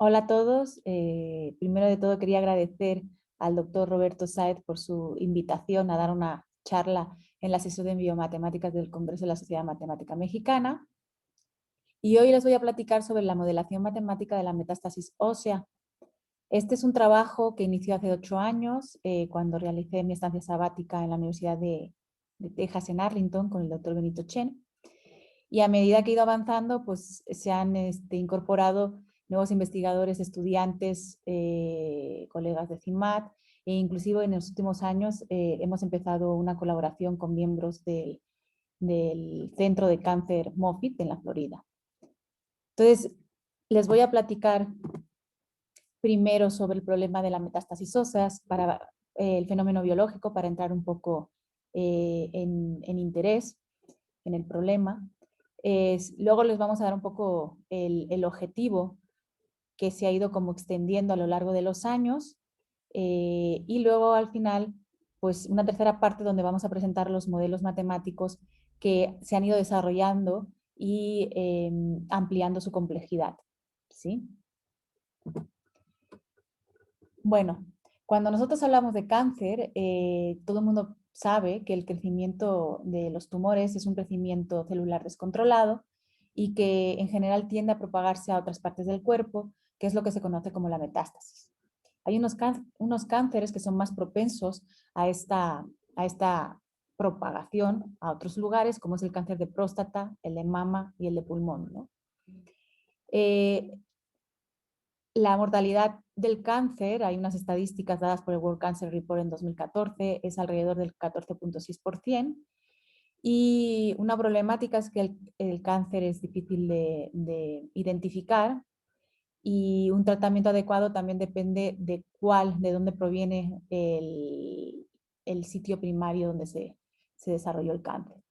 Hola a todos. Primero de todo quería agradecer al doctor Roberto Sáez por su invitación a dar una charla en la sesión de biomatemáticas del Congreso de la Sociedad Matemática Mexicana. Y hoy les voy a platicar sobre la modelación matemática de la metástasis ósea. Este es un trabajo que inició hace 8 años, cuando realicé mi estancia sabática en la Universidad de Texas en Arlington con el doctor Benito Chen. Y a medida que he ido avanzando, pues se han incorporado nuevos investigadores, estudiantes, colegas de CIMAT, e inclusive en los últimos años hemos empezado una colaboración con miembros del Centro de Cáncer Moffitt en la Florida. Entonces, les voy a platicar primero sobre el problema de la metástasis óseas, para el fenómeno biológico, para entrar un poco en interés en el problema. Luego les vamos a dar un poco el objetivo que se ha ido como extendiendo a lo largo de los años, y luego al final, pues una tercera parte donde vamos a presentar los modelos matemáticos que se han ido desarrollando y ampliando su complejidad, ¿sí? Bueno, cuando nosotros hablamos de cáncer, todo el mundo sabe que el crecimiento de los tumores es un crecimiento celular descontrolado y que en general tiende a propagarse a otras partes del cuerpo, que es lo que se conoce como la metástasis. Hay unos cánceres que son más propensos a esta propagación a otros lugares, como es el cáncer de próstata, el de mama y el de pulmón, ¿no? Eh, la mortalidad del cáncer, hay unas estadísticas dadas por el World Cancer Report en 2014, es alrededor del 14,6%. Y una problemática es que el cáncer es difícil de identificar, y un tratamiento adecuado también depende de dónde proviene el sitio primario donde se desarrolló el cáncer.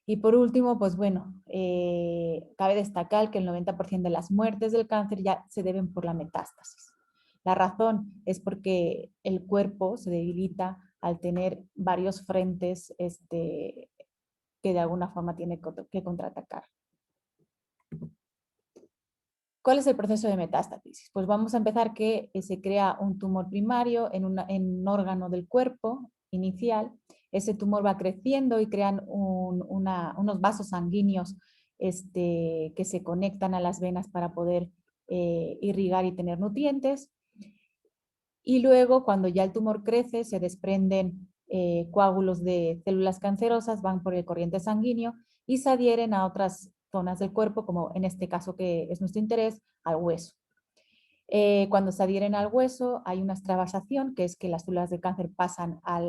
Y por último, pues bueno, cabe destacar que el 90% de las muertes del cáncer ya se deben por la metástasis. La razón es porque el cuerpo se debilita al tener varios frentes que de alguna forma tiene que contraatacar. ¿Cuál es el proceso de metástasis? Pues vamos a empezar que se crea un tumor primario en un órgano del cuerpo inicial. Ese tumor va creciendo y crean unos vasos sanguíneos que se conectan a las venas para poder irrigar y tener nutrientes. Y luego, cuando ya el tumor crece, se desprenden coágulos de células cancerosas, van por el corriente sanguíneo y se adhieren a otras zonas del cuerpo, como en este caso que es nuestro interés, al hueso. Cuando se adhieren al hueso hay una extravasación, que es que las células de cáncer pasan a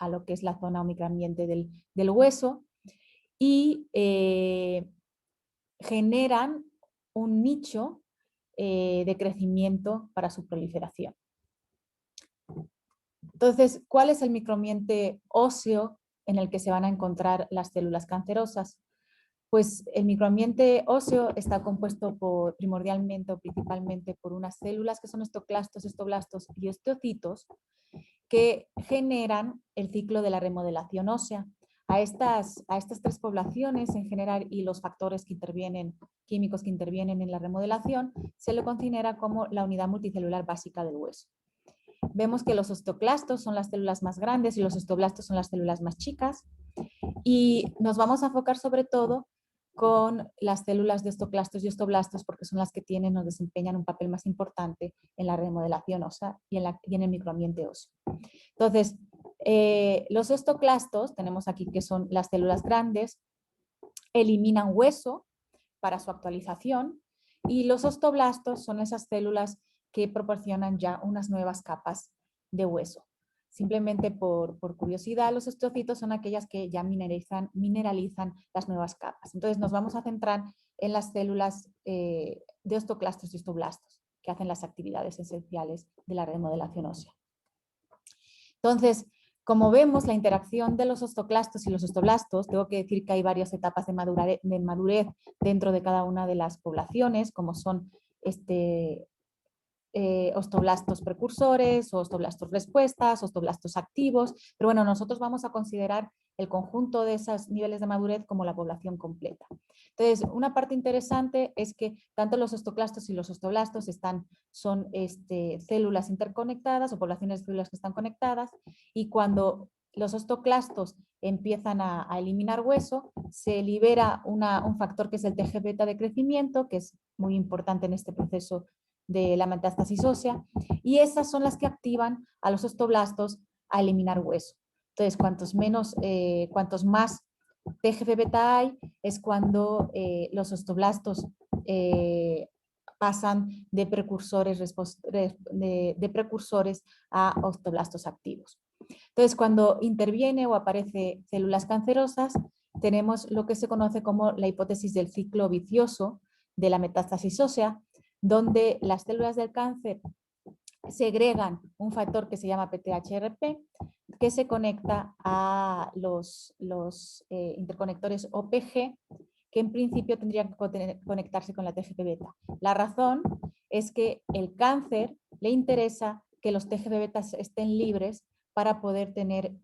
lo que es la zona o microambiente del hueso y generan un nicho de crecimiento para su proliferación. Entonces, ¿cuál es el microambiente óseo en el que se van a encontrar las células cancerosas? Pues el microambiente óseo está compuesto primordialmente o principalmente por unas células que son estoclastos, estoblastos y osteocitos, que generan el ciclo de la remodelación ósea. A estas tres poblaciones en general y los factores que intervienen, químicos que intervienen en la remodelación, se le considera como la unidad multicelular básica del hueso. Vemos que los osteoclastos son las células más grandes y los osteoblastos son las células más chicas, y nos vamos a enfocar sobre todo con las células de osteoclastos y osteoblastos, porque son las que tienen o desempeñan un papel más importante en la remodelación ósea y en el microambiente óseo. Entonces, los osteoclastos, tenemos aquí que son las células grandes, eliminan hueso para su actualización, y los osteoblastos son esas células que proporcionan ya unas nuevas capas de hueso. Simplemente por curiosidad, los osteocitos son aquellas que ya mineralizan las nuevas capas. Entonces nos vamos a centrar en las células de osteoclastos y osteoblastos, que hacen las actividades esenciales de la remodelación ósea. Entonces, como vemos, la interacción de los osteoclastos y los osteoblastos, tengo que decir que hay varias etapas de madurez dentro de cada una de las poblaciones, como son osteoblastos precursores, osteoblastos respuestas, osteoblastos activos, pero bueno, nosotros vamos a considerar el conjunto de esos niveles de madurez como la población completa. Entonces, una parte interesante es que tanto los osteoclastos y los osteoblastos son células interconectadas o poblaciones de células que están conectadas, y cuando los osteoclastos empiezan a eliminar hueso, se libera un factor que es el TGβ de crecimiento, que es muy importante en este proceso de la metástasis ósea, y esas son las que activan a los osteoblastos a eliminar hueso. Entonces, cuantos más TGF-β hay, es cuando los osteoblastos pasan de precursores a osteoblastos activos. Entonces, cuando interviene o aparece células cancerosas, tenemos lo que se conoce como la hipótesis del ciclo vicioso de la metástasis ósea, donde las células del cáncer segregan un factor que se llama PTHRP, que se conecta a los interconectores OPG, que en principio tendrían que conectarse con la TGF-β. La razón es que el cáncer le interesa que los TGF-β estén libres para poder tener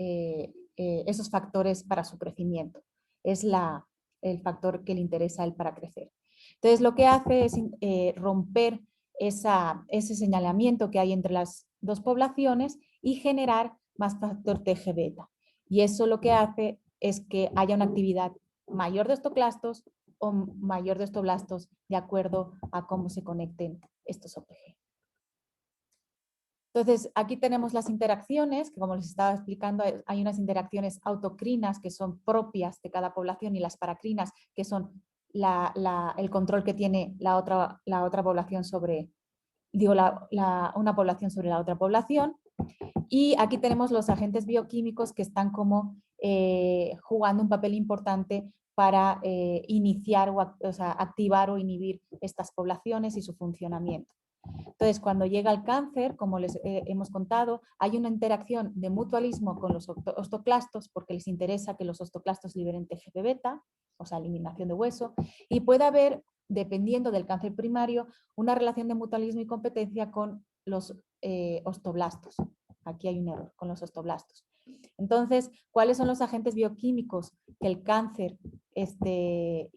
esos factores para su crecimiento. Es el factor que le interesa a él para crecer. Entonces, lo que hace es romper ese señalamiento que hay entre las dos poblaciones y generar más factor TGβ. Y eso lo que hace es que haya una actividad mayor de osteoclastos o mayor de osteoblastos de acuerdo a cómo se conecten estos OPG. Entonces, aquí tenemos las interacciones, que como les estaba explicando, hay unas interacciones autocrinas que son propias de cada población y las paracrinas, que son el control que tiene la otra población sobre, una población sobre la otra población. Y aquí tenemos los agentes bioquímicos que están como jugando un papel importante para iniciar o sea, activar o inhibir estas poblaciones y su funcionamiento. Entonces, cuando llega el cáncer, como les hemos contado, hay una interacción de mutualismo con los osteoclastos porque les interesa que los osteoclastos liberen TGF-β, o sea, eliminación de hueso, y puede haber, dependiendo del cáncer primario, una relación de mutualismo y competencia con los osteoblastos. Aquí hay un error con los osteoblastos. Entonces, ¿cuáles son los agentes bioquímicos que el cáncer le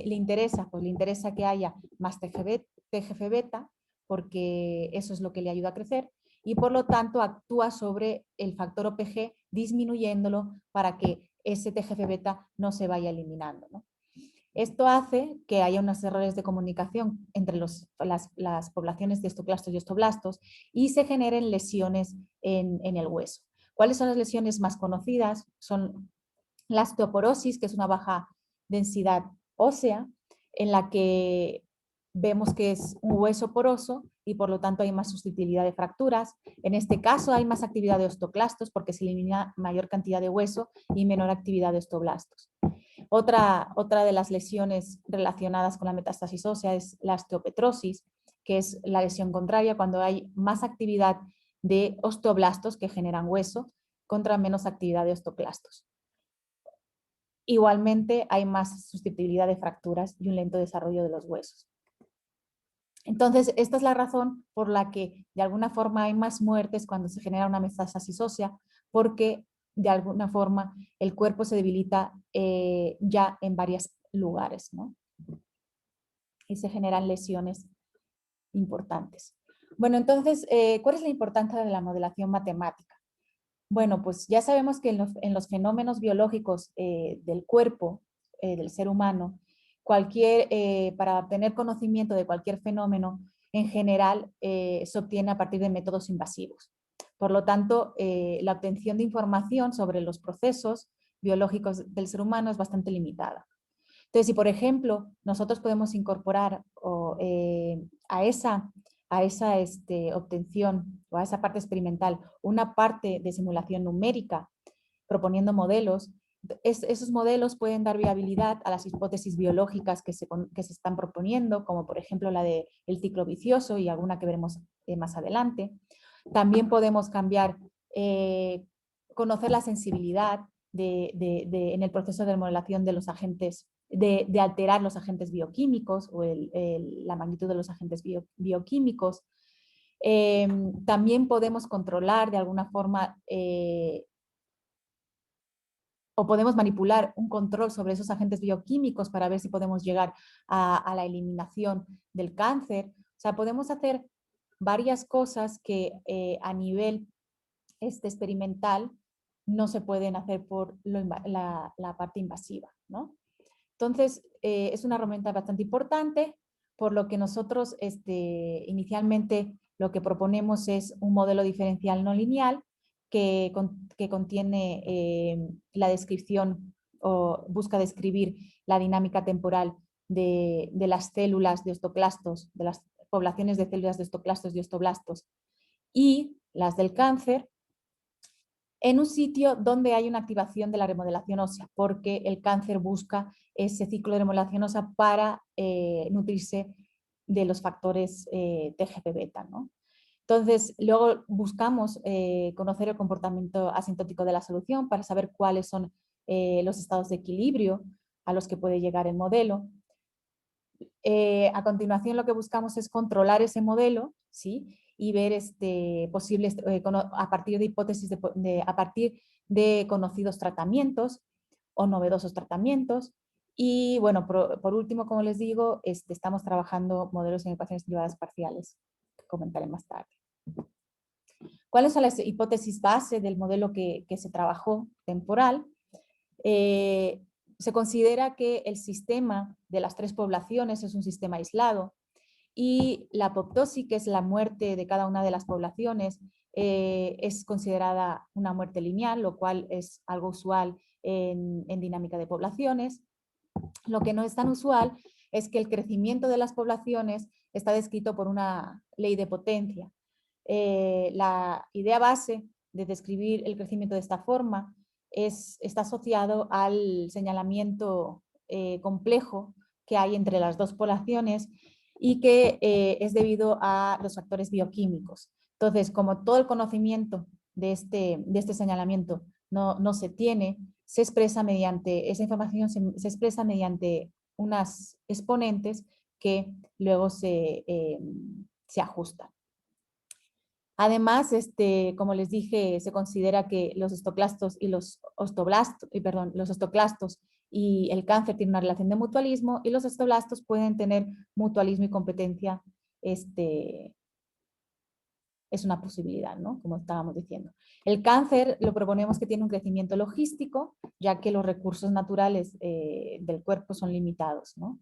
interesa? Pues le interesa que haya más TGF-β, porque eso es lo que le ayuda a crecer, y por lo tanto actúa sobre el factor OPG disminuyéndolo para que ese TGF-β no se vaya eliminando, ¿no? Esto hace que haya unos errores de comunicación entre las poblaciones de osteoclastos y osteoblastos y se generen lesiones en el hueso. ¿Cuáles son las lesiones más conocidas? Son la osteoporosis, que es una baja densidad ósea, en la que vemos que es un hueso poroso y por lo tanto hay más susceptibilidad de fracturas. En este caso hay más actividad de osteoclastos porque se elimina mayor cantidad de hueso y menor actividad de osteoblastos. Otra de las lesiones relacionadas con la metástasis ósea es la osteopetrosis, que es la lesión contraria cuando hay más actividad de osteoblastos que generan hueso contra menos actividad de osteoclastos. Igualmente hay más susceptibilidad de fracturas y un lento desarrollo de los huesos. Entonces, esta es la razón por la que de alguna forma hay más muertes cuando se genera una metástasis ósea, porque de alguna forma el cuerpo se debilita ya en varios lugares, ¿no? Y se generan lesiones importantes. Bueno, entonces, ¿cuál es la importancia de la modelación matemática? Bueno, pues ya sabemos que en los fenómenos biológicos del cuerpo, del ser humano, para obtener conocimiento de cualquier fenómeno, en general se obtiene a partir de métodos invasivos. Por lo tanto, la obtención de información sobre los procesos biológicos del ser humano es bastante limitada. Entonces, si por ejemplo nosotros podemos incorporar a esa obtención o a esa parte experimental una parte de simulación numérica proponiendo modelos, esos modelos pueden dar viabilidad a las hipótesis biológicas que se están proponiendo, como por ejemplo la del ciclo vicioso y alguna que veremos más adelante. También podemos conocer la sensibilidad en el proceso de modelación de los agentes, de alterar los agentes bioquímicos o la magnitud de los agentes bioquímicos. También podemos controlar de alguna forma o podemos manipular un control sobre esos agentes bioquímicos para ver si podemos llegar a la eliminación del cáncer. O sea, podemos hacer varias cosas que a nivel experimental no se pueden hacer por la parte invasiva, ¿no? Entonces, es una herramienta bastante importante, por lo que nosotros inicialmente lo que proponemos es un modelo diferencial no lineal que contiene la descripción o busca describir la dinámica temporal de las células de osteoclastos, de las poblaciones de células de osteoclastos y osteoblastos y las del cáncer, en un sitio donde hay una activación de la remodelación ósea, porque el cáncer busca ese ciclo de remodelación ósea para nutrirse de los factores TGF-beta, ¿no? Entonces, luego buscamos conocer el comportamiento asintótico de la solución para saber cuáles son los estados de equilibrio a los que puede llegar el modelo. A continuación, lo que buscamos es controlar ese modelo, ¿sí? Y ver posibles, a partir de hipótesis, a partir de conocidos tratamientos o novedosos tratamientos. Y bueno, por último, como les digo, estamos trabajando modelos en ecuaciones derivadas parciales, que comentaré más tarde. ¿Cuáles son las hipótesis base del modelo que se trabajó temporal? Se considera que el sistema de las tres poblaciones es un sistema aislado y la apoptosis, que es la muerte de cada una de las poblaciones, es considerada una muerte lineal, lo cual es algo usual en dinámica de poblaciones. Lo que no es tan usual es que el crecimiento de las poblaciones está descrito por una ley de potencia. La idea base de describir el crecimiento de esta forma está asociado al señalamiento complejo que hay entre las dos poblaciones y que es debido a los factores bioquímicos. Entonces, como todo el conocimiento de este señalamiento no se tiene, se expresa mediante, esa información se expresa mediante unas exponentes que luego se ajustan. Además, como les dije, se considera que los estoclastos y los ostoclastos y el cáncer tienen una relación de mutualismo y los osteoblastos pueden tener mutualismo y competencia. Es una posibilidad, ¿no? Como estábamos diciendo. El cáncer lo proponemos que tiene un crecimiento logístico, ya que los recursos naturales del cuerpo son limitados, ¿no?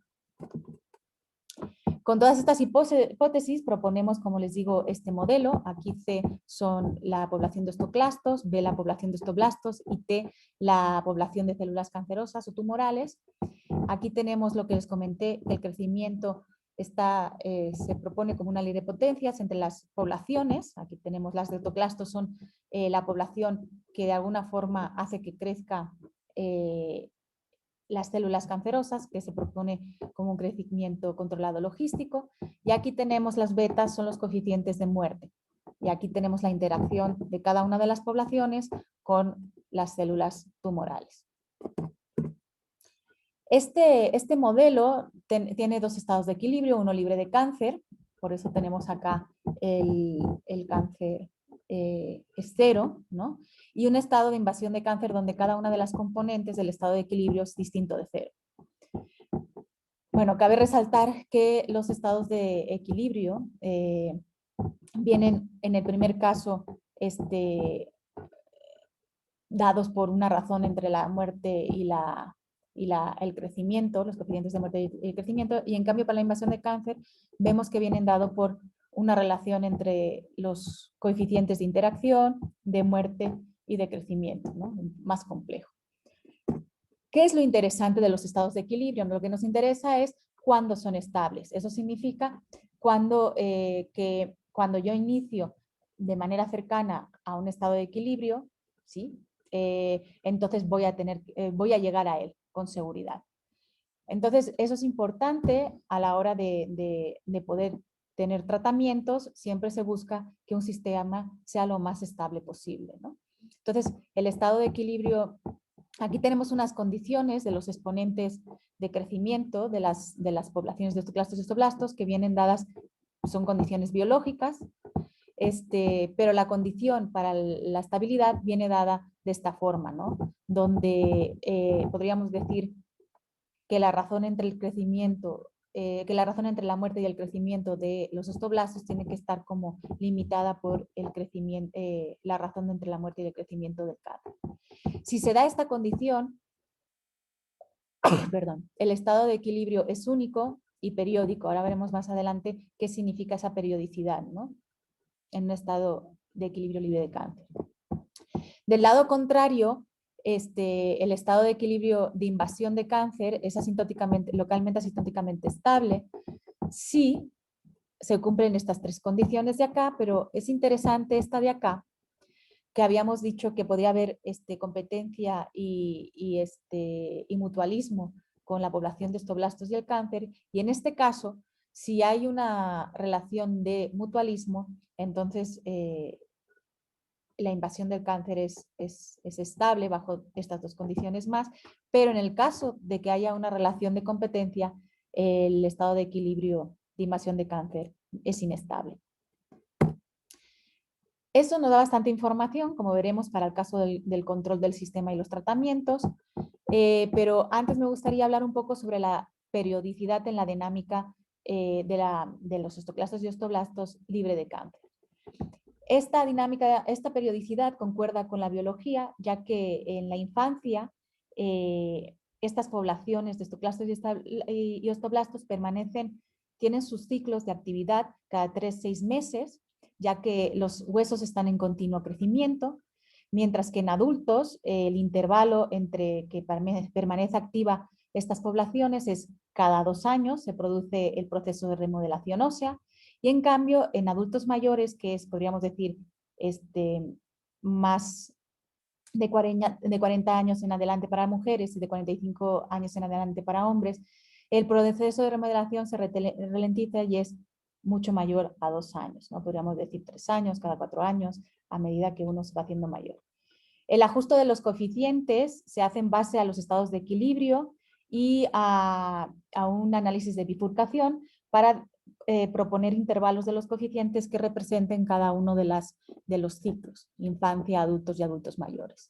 Con todas estas hipótesis proponemos, como les digo, este modelo. Aquí C son la población de ostoclastos, B la población de osteoblastos y T la población de células cancerosas o tumorales. Aquí tenemos lo que les comenté, el crecimiento se propone como una ley de potencias entre las poblaciones. Aquí tenemos las de osteoclastos, son la población que de alguna forma hace que crezca las células cancerosas, que se propone como un crecimiento controlado logístico. Y aquí tenemos las betas, son los coeficientes de muerte. Y aquí tenemos la interacción de cada una de las poblaciones con las células tumorales. Este modelo tiene dos estados de equilibrio, uno libre de cáncer, por eso tenemos acá el cáncer es cero, ¿no? Y un estado de invasión de cáncer donde cada una de las componentes del estado de equilibrio es distinto de cero. Bueno, cabe resaltar que los estados de equilibrio vienen en el primer caso dados por una razón entre la muerte y el crecimiento, los coeficientes de muerte y el crecimiento, y en cambio para la invasión de cáncer vemos que vienen dados por una relación entre los coeficientes de interacción, de muerte y de crecimiento, ¿no? Más complejo. ¿Qué es lo interesante de los estados de equilibrio? Lo que nos interesa es cuándo son estables. Eso significa cuando yo inicio de manera cercana a un estado de equilibrio, ¿sí? Entonces voy a llegar a él con seguridad. Entonces, eso es importante a la hora de poder tener tratamientos. Siempre se busca que un sistema sea lo más estable posible, ¿no? Entonces, el estado de equilibrio, aquí tenemos unas condiciones de los exponentes de crecimiento de las poblaciones de osteoclastos y osteoblastos que vienen dadas, son condiciones biológicas. pero la condición para la estabilidad viene dada de esta forma, ¿no? Donde podríamos decir que la razón entre el crecimiento, que la razón entre la muerte y el crecimiento de los osteoblastos tiene que estar como limitada por el crecimiento, la razón entre la muerte y el crecimiento del cáncer. Si se da esta condición, perdón, el estado de equilibrio es único y periódico. Ahora veremos más adelante qué significa esa periodicidad, ¿no? En un estado de equilibrio libre de cáncer. Del lado contrario, el estado de equilibrio de invasión de cáncer es localmente asintóticamente estable. Sí, se cumplen estas tres condiciones de acá, pero es interesante esta de acá, que habíamos dicho que podía haber competencia y mutualismo con la población de osteoblastos y el cáncer, y en este caso, si hay una relación de mutualismo, entonces la invasión del cáncer es estable bajo estas dos condiciones más, pero en el caso de que haya una relación de competencia, el estado de equilibrio de invasión de cáncer es inestable. Eso nos da bastante información, como veremos, para el caso del control del sistema y los tratamientos, pero antes me gustaría hablar un poco sobre la periodicidad en la dinámica de los osteoclastos y osteoblastos libre de cáncer. Esta dinámica, esta periodicidad concuerda con la biología, ya que en la infancia estas poblaciones de osteoclastos y osteoblastos tienen sus ciclos de actividad cada 3-6 meses, ya que los huesos están en continuo crecimiento, mientras que en adultos el intervalo entre que permanece activa estas poblaciones es cada 2 años, se produce el proceso de remodelación ósea, y en cambio en adultos mayores, que es, podríamos decir, más de 40 años en adelante para mujeres y de 45 años en adelante para hombres, el proceso de remodelación se ralentiza y es mucho mayor a 2 años, ¿no? Podríamos decir 3 años, cada 4 años, a medida que uno se va haciendo mayor. El ajuste de los coeficientes se hace en base a los estados de equilibrio y a un análisis de bifurcación para proponer intervalos de los coeficientes que representen cada uno de los ciclos, infancia, adultos y adultos mayores.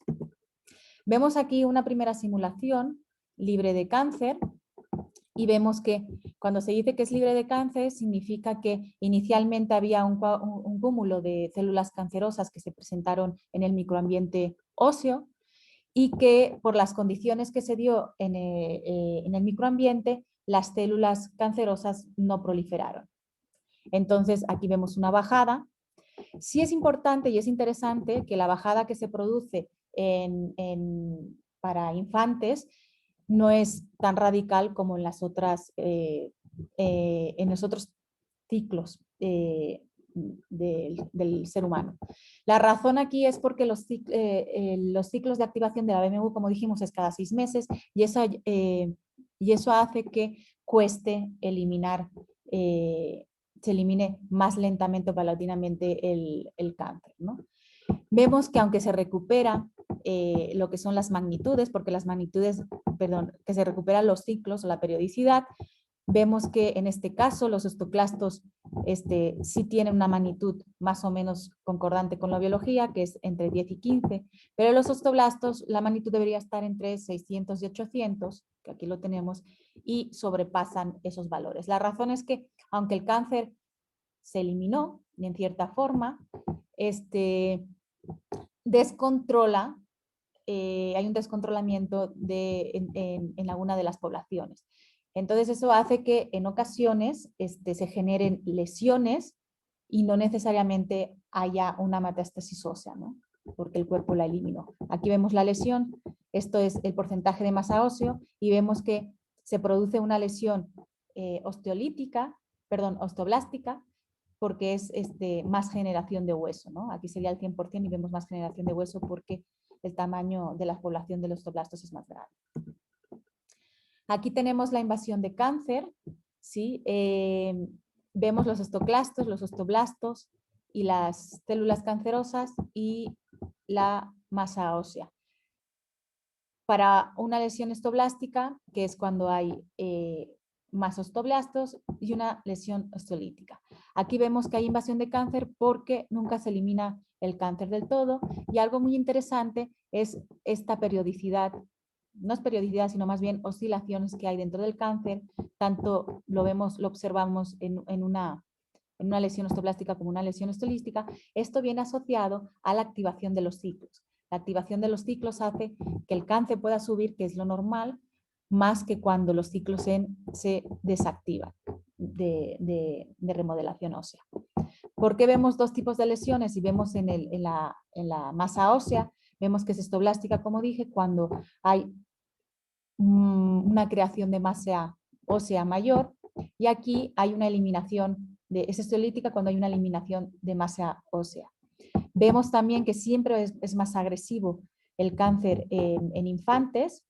Vemos aquí una primera simulación libre de cáncer y vemos que cuando se dice que es libre de cáncer significa que inicialmente había un cúmulo de células cancerosas que se presentaron en el microambiente óseo y que por las condiciones que se dio en el microambiente, las células cancerosas no proliferaron. Entonces, aquí vemos una bajada. Sí es importante y es interesante que la bajada que se produce para infantes no es tan radical como en los otros ciclos del ser humano. La razón aquí es porque los ciclos de activación de la BMU, como dijimos, es cada 6 meses y eso hace que cueste eliminar, se elimine más lentamente o paulatinamente el cáncer, ¿no? Vemos que aunque se recupera lo que son las magnitudes, porque las magnitudes, perdón, que se recuperan los ciclos o la periodicidad, vemos que en este caso los osteoclastos sí tienen una magnitud más o menos concordante con la biología, que es entre 10 y 15, pero los osteoblastos la magnitud debería estar entre 600 y 800, que aquí lo tenemos, y sobrepasan esos valores. La razón es que aunque el cáncer se eliminó, y en cierta forma, descontrola, hay un descontrolamiento en alguna de las poblaciones. Entonces eso hace que en ocasiones se generen lesiones y no necesariamente haya una metástasis ósea, ¿no? Porque el cuerpo la eliminó. Aquí vemos la lesión, esto es el porcentaje de masa óseo y vemos que se produce una lesión osteoblástica, porque es más generación de hueso, ¿no? Aquí sería el 100% y vemos más generación de hueso porque el tamaño de la población de los osteoblastos es más grande. Aquí tenemos la invasión de cáncer, ¿sí? Vemos los osteoclastos, los osteoblastos y las células cancerosas y la masa ósea. Para una lesión osteoblástica, que es cuando hay más osteoblastos y una lesión osteolítica. Aquí vemos que hay invasión de cáncer porque nunca se elimina el cáncer del todo, y algo muy interesante es esta periodicidad, no es periodicidad, sino más bien oscilaciones que hay dentro del cáncer, tanto lo observamos en una lesión osteoblástica como una lesión osteolística. Esto viene asociado a la activación de los ciclos. La activación de los ciclos hace que el cáncer pueda subir, que es lo normal, más que cuando los ciclos se desactivan de remodelación ósea. ¿Por qué vemos dos tipos de lesiones? Y vemos en la masa ósea, vemos que es osteoblástica, como dije, cuando hay una creación de masa ósea mayor, y aquí hay una eliminación es osteolítica cuando hay una eliminación de masa ósea. Vemos también que siempre es más agresivo el cáncer en infantes.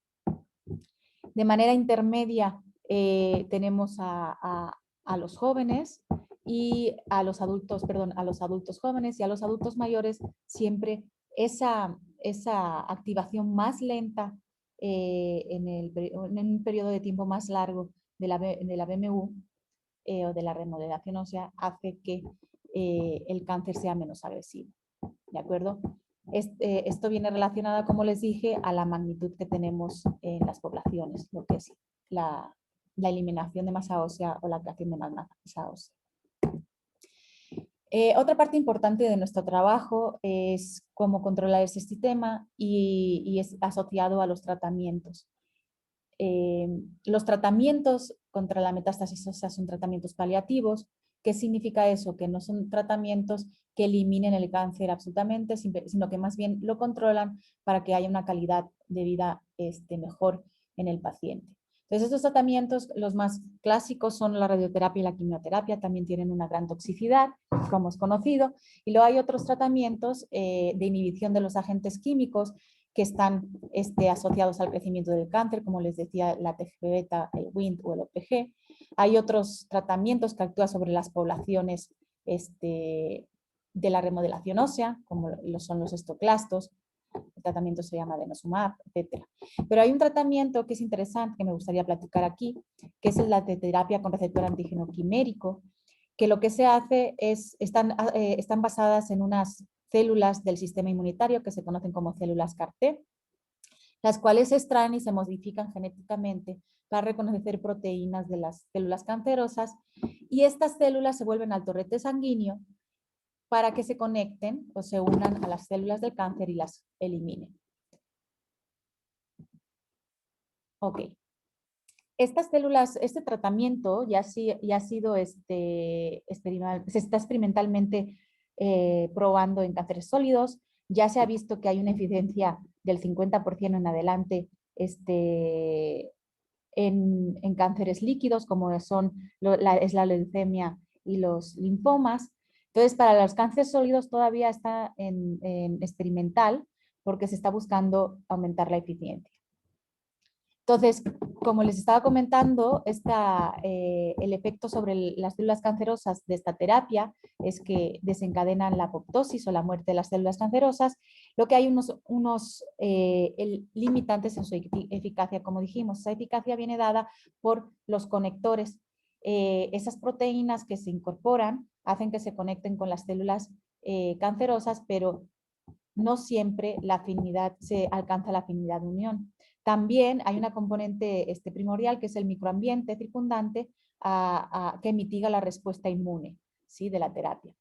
De manera intermedia tenemos a los jóvenes y a los adultos, perdón, a los adultos jóvenes, y a los adultos mayores siempre esa activación más lenta en un periodo de tiempo más largo de la BMU o de la remodelación ósea hace que el cáncer sea menos agresivo. ¿De acuerdo? Esto viene relacionado, como les dije, a la magnitud que tenemos en las poblaciones, lo que es la eliminación de masa ósea o la creación de más masa ósea. Otra parte importante de nuestro trabajo es cómo controlar ese sistema y es asociado a los tratamientos. Los tratamientos contra la metástasis ósea son tratamientos paliativos. ¿Qué significa eso? Que no son tratamientos que eliminen el cáncer absolutamente, sino que más bien lo controlan para que haya una calidad de vida mejor en el paciente. Entonces, estos tratamientos, los más clásicos son la radioterapia y la quimioterapia, también tienen una gran toxicidad, como es conocido, y luego hay otros tratamientos de inhibición de los agentes químicos que están asociados al crecimiento del cáncer, como les decía, la TGF-beta, el Wnt o el OPG. Hay otros tratamientos que actúan sobre las poblaciones de la remodelación ósea, como son los estoclastos. El tratamiento se llama denosumab, etc. Pero hay un tratamiento que es interesante, que me gustaría platicar aquí, que es la terapia con receptor antígeno quimérico, que lo que se hace es, están basadas en unas células del sistema inmunitario que se conocen como células CAR-T, las cuales se extraen y se modifican genéticamente para reconocer proteínas de las células cancerosas, y estas células se vuelven al torrente sanguíneo para que se conecten o se unan a las células del cáncer y las eliminen. Ok. Estas células, este tratamiento ya ha sido se está experimentalmente probando en cánceres sólidos. Ya se ha visto que hay una eficiencia del 50% en adelante en cánceres líquidos, como son es la leucemia y los linfomas. Entonces, para los cánceres sólidos todavía está en experimental, porque se está buscando aumentar la eficiencia. Entonces, como les estaba comentando, el efecto sobre las células cancerosas de esta terapia es que desencadenan la apoptosis o la muerte de las células cancerosas, lo que hay unos limitantes en su eficacia. Como dijimos, esa eficacia viene dada por los conectores. Esas proteínas que se incorporan hacen que se conecten con las células cancerosas, pero no siempre se alcanza la afinidad de unión. También hay una componente primordial, que es el microambiente circundante que mitiga la respuesta inmune, ¿sí?, de la terapia.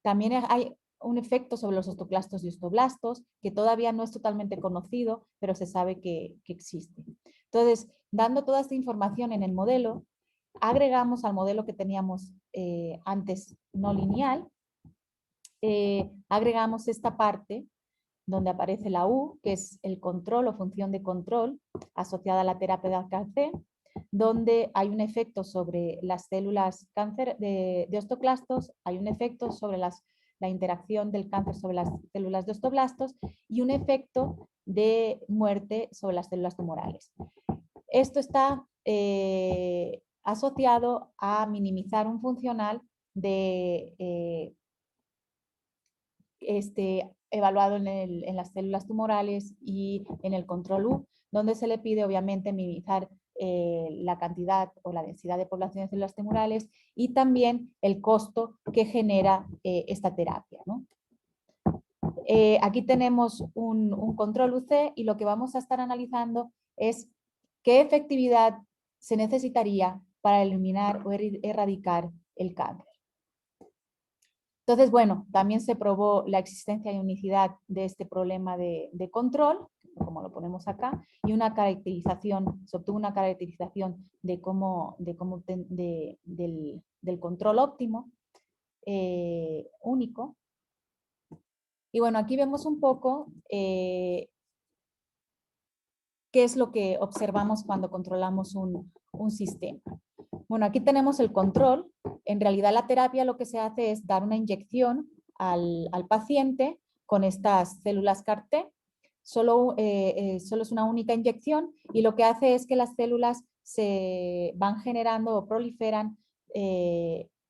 También hay un efecto sobre los osteoclastos y osteoblastos que todavía no es totalmente conocido, pero se sabe que existe. Entonces, dando toda esta información en el modelo, agregamos al modelo que teníamos antes no lineal, agregamos esta parte donde aparece la U, que es el control o función de control asociada a la terapia de CAR-T, donde hay un efecto sobre las células cáncer de osteoclastos, hay un efecto sobre la interacción del cáncer sobre las células de osteoblastos y un efecto de muerte sobre las células tumorales. Esto está asociado a minimizar un funcional evaluado en las células tumorales y en el control U, donde se le pide obviamente minimizar la cantidad o la densidad de población de células tumorales y también el costo que genera esta terapia, ¿no? Aquí tenemos un control UC y lo que vamos a estar analizando es qué efectividad se necesitaría para eliminar o erradicar el cáncer. Entonces, bueno, también se probó la existencia y unicidad de este problema de control, como lo ponemos acá, y una caracterización, se obtuvo una caracterización del control óptimo único. Y bueno, aquí vemos un poco qué es lo que observamos cuando controlamos un sistema. Bueno, aquí tenemos el control. En realidad la terapia lo que se hace es dar una inyección al paciente con estas células CAR-T. Solo es una única inyección y lo que hace es que las células se van generando o proliferan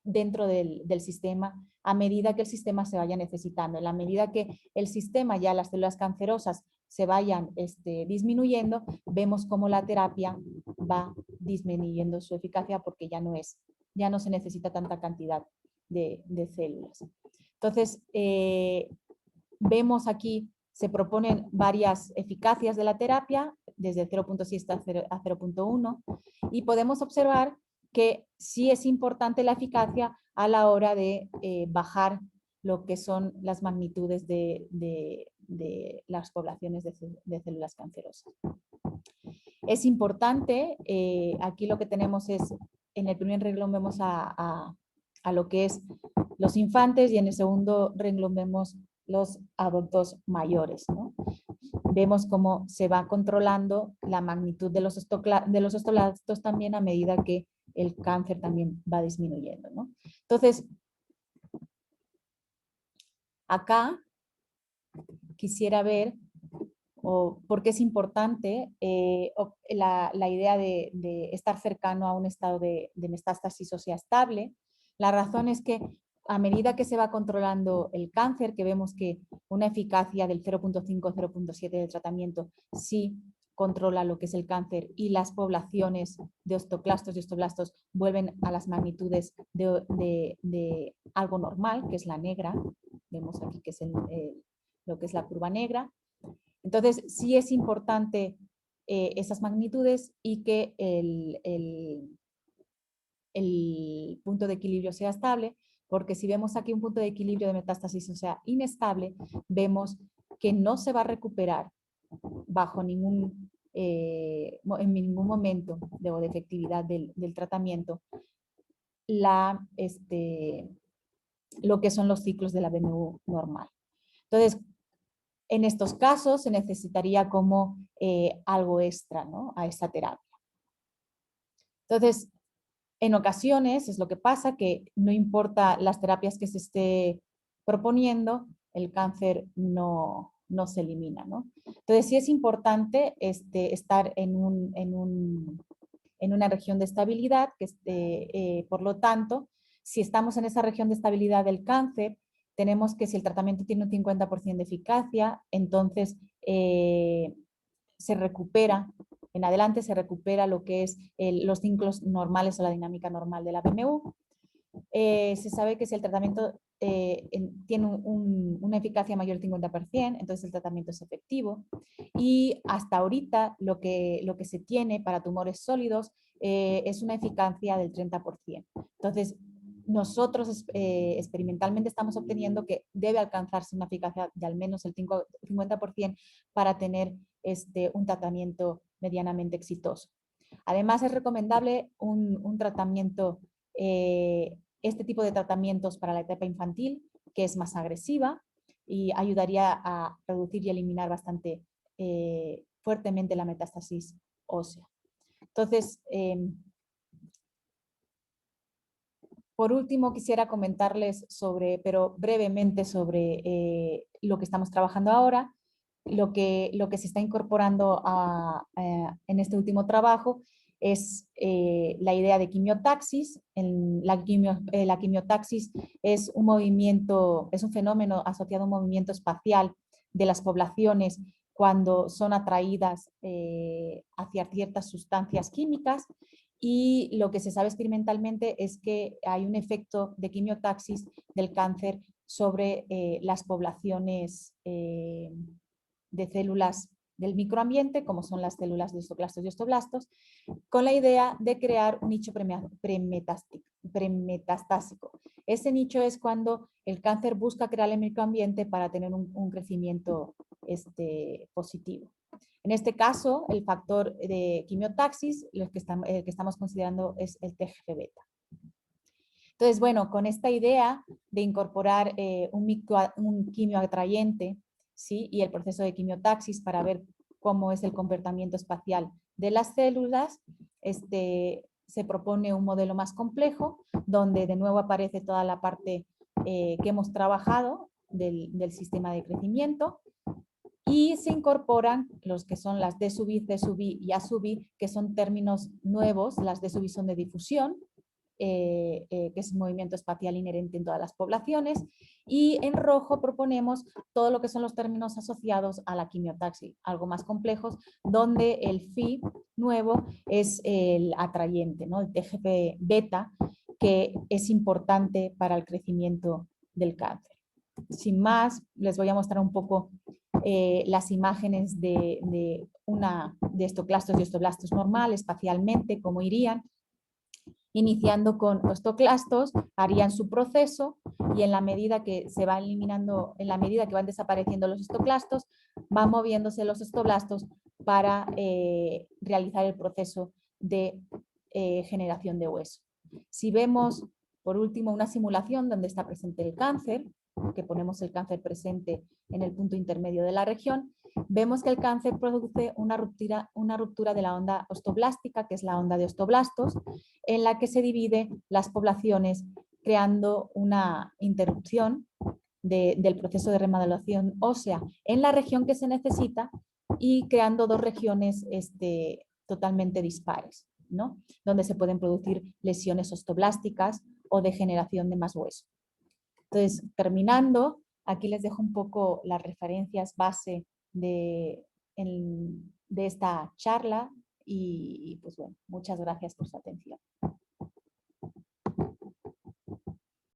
dentro del sistema a medida que el sistema se vaya necesitando. En la medida que el sistema, ya las células cancerosas, se vayan disminuyendo, vemos cómo la terapia va disminuyendo su eficacia porque ya no se necesita tanta cantidad de células. Entonces, vemos aquí, se proponen varias eficacias de la terapia, desde 0.6 a 0.1, y podemos observar que sí es importante la eficacia a la hora de bajar lo que son las magnitudes de las poblaciones de células cancerosas. Es importante, aquí lo que tenemos es, en el primer renglón vemos a lo que es los infantes y en el segundo renglón vemos los adultos mayores, ¿no? Vemos cómo se va controlando la magnitud de los osteoblastos también a medida que el cáncer también va disminuyendo, ¿no? Entonces, acá quisiera ver por qué es importante la idea de estar cercano a un estado de metástasis ósea estable. La razón es que a medida que se va controlando el cáncer, que vemos que una eficacia del 0.5-0.7 del tratamiento sí controla lo que es el cáncer y las poblaciones de osteoclastos y osteoblastos vuelven a las magnitudes de algo normal, que es la negra. Vemos aquí que es lo que es la curva negra. Entonces, sí es importante esas magnitudes y que el punto de equilibrio sea estable, porque si vemos aquí un punto de equilibrio de metástasis, o sea, inestable, vemos que no se va a recuperar bajo en ningún momento de efectividad del tratamiento lo que son los ciclos de la BMU normal. Entonces, en estos casos se necesitaría como algo extra, ¿no?, a esta terapia. Entonces, en ocasiones es lo que pasa, que no importa las terapias que se esté proponiendo, el cáncer no se elimina, ¿no? Entonces sí es importante estar en una región de estabilidad, por lo tanto, si estamos en esa región de estabilidad del cáncer, tenemos que si el tratamiento tiene un 50% de eficacia, entonces se recupera, en adelante se recupera lo que es los ciclos normales o la dinámica normal de la BMU. Se sabe que si el tratamiento tiene una eficacia mayor del 50%, entonces el tratamiento es efectivo. Y hasta ahorita lo que se tiene para tumores sólidos es una eficacia del 30%. Entonces, nosotros experimentalmente estamos obteniendo que debe alcanzarse una eficacia de al menos el 50% para tener un tratamiento medianamente exitoso. Además, es recomendable un tratamiento, este tipo de tratamientos para la etapa infantil, que es más agresiva y ayudaría a reducir y eliminar bastante fuertemente la metástasis ósea. Entonces, por último, quisiera comentarles pero brevemente sobre lo que estamos trabajando ahora. Lo que se está incorporando en este último trabajo es la idea de quimiotaxis. La quimiotaxis es un movimiento, es un fenómeno asociado a un movimiento espacial de las poblaciones cuando son atraídas hacia ciertas sustancias químicas, y lo que se sabe experimentalmente es que hay un efecto de quimiotaxis del cáncer sobre las poblaciones de células del microambiente, como son las células de osteoclastos y osteoblastos, con la idea de crear un nicho premetastásico. Ese nicho es cuando el cáncer busca crear el microambiente para tener un crecimiento positivo. En este caso, el factor de quimiotaxis, el que estamos considerando es el TGF-beta. Entonces, bueno, con esta idea de incorporar un quimioatrayente, ¿sí? Y el proceso de quimiotaxis para ver cómo es el comportamiento espacial de las células, se propone un modelo más complejo, donde de nuevo aparece toda la parte que hemos trabajado del sistema de crecimiento, y se incorporan los que son las D sub I, C sub I y A sub I, que son términos nuevos. Las D sub I son de difusión, que es un movimiento espacial inherente en todas las poblaciones, y en rojo proponemos todo lo que son los términos asociados a la quimiotaxis, algo más complejos, donde el Phi nuevo es el atrayente, ¿no? El TGF-beta, que es importante para el crecimiento del cáncer. Sin más, les voy a mostrar un poco las imágenes de osteoclastos y osteoblastos normal, espacialmente, cómo irían. Iniciando con osteoclastos, harían su proceso, y en la medida que se va eliminando, en la medida que van desapareciendo los osteoclastos, van moviéndose los osteoblastos para realizar el proceso de generación de hueso. Si vemos, por último, una simulación donde está presente el cáncer, que ponemos el cáncer presente en el punto intermedio de la región, vemos que el cáncer produce una ruptura de la onda osteoblástica, que es la onda de osteoblastos, en la que se dividen las poblaciones, creando una interrupción del proceso de remodelación ósea en la región que se necesita, y creando dos regiones totalmente dispares, ¿no? Donde se pueden producir lesiones osteoblásticas o degeneración de más hueso. Entonces, terminando, aquí les dejo un poco las referencias base de esta charla, y pues bueno, muchas gracias por su atención.